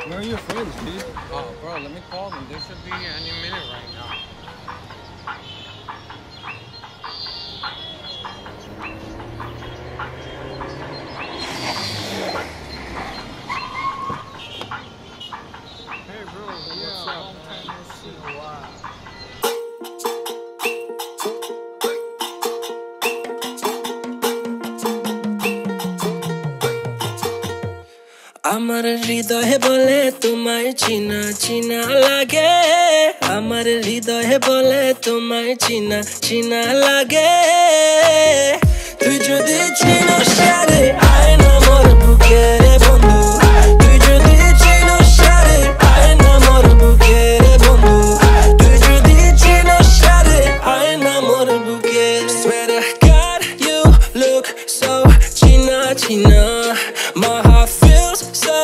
Where are your friends, dude? Oh, bro, let me call them. They should be any minute right now. Hey, bro, what's up, long time man? no It's see. been a while. আমার হৃদয়ে বলে তোমায় চিনা চিনা লাগে আমার হৃদয়ে বলে তোমায় চিনা চিনা লাগে তুই যদি চিনস রে আয় না মোর বুকে রে বন্ধু তুই যদি চিনস রে আয় না মোর বুকে রে বন্ধু তুই যদি চিনস রে আয় না মোর বুকে Swear to God you look so china china my heart feels so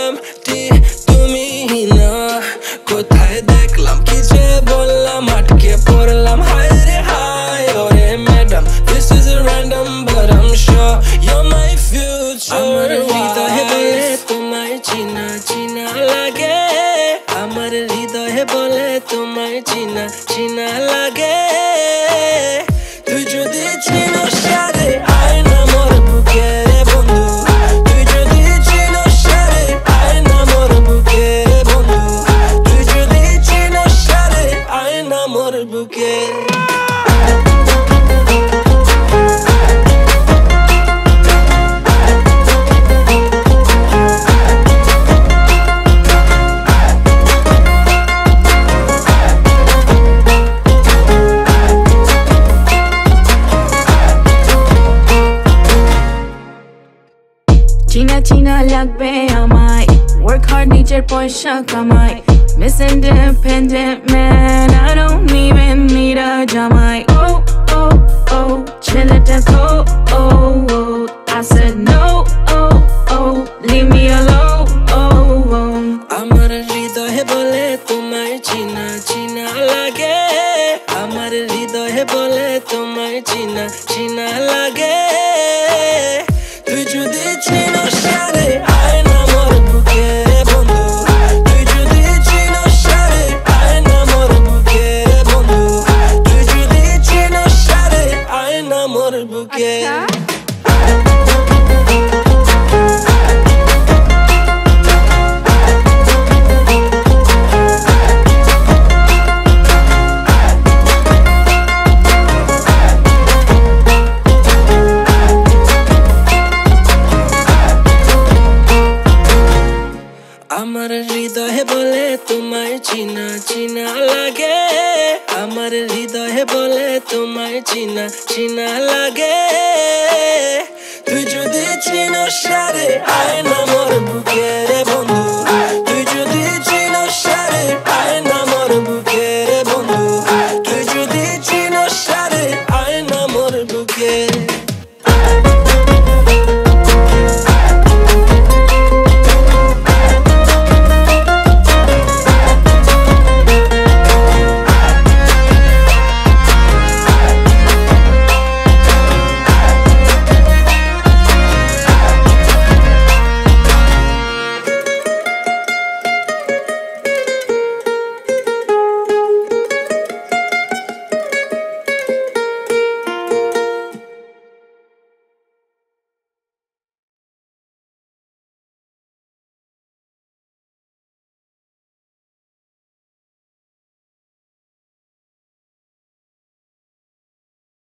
empty তুমি না কোথায় দেখলাম কি যে বললাম আটকে পড়লাম হায় রে হায় ওরে madam this is a random but I'm sure you're my future আমার হৃদয়ে বলে তোমায় চিনা চিনা লাগে আমার হৃদয়ে বলে তোমায় চিনা চিনা লাগে তুই যদি চিনস রে আয় না মোর বুকে রে বন্ধু তুই যদি চিনস রে আয় না মোর বুকে রে বন্ধু তুই যদি চিনস রে আয় না মোর বুকে China China লাগবে আমায় work hard নিজের পয়সা কামাই Miss Independent man I don't even need a জামাই Oh oh oh ছেলেটা cold oh oh I said no oh oh leave me alone oh oh আমার হৃদয়ে বলে তোমায় চিনা চিনা লাগে আমার হৃদয়ে বলে তোমায় চিনা চিনা লাগে তুই যদি চিনস রে আয় না মোর বুকে রে বন্ধু তুই যদি চিনস রে আয় না মোর বুকে রে বন্ধু তুই যদি চিনস রে আয় না মোর বুকে আমার হৃদয়ে বলে তোমায় চিনা চিনা লাগে আমার হৃদয়ে বলে তোমায় চিনা চিনা লাগে তুই যদি চিনস রে আয় না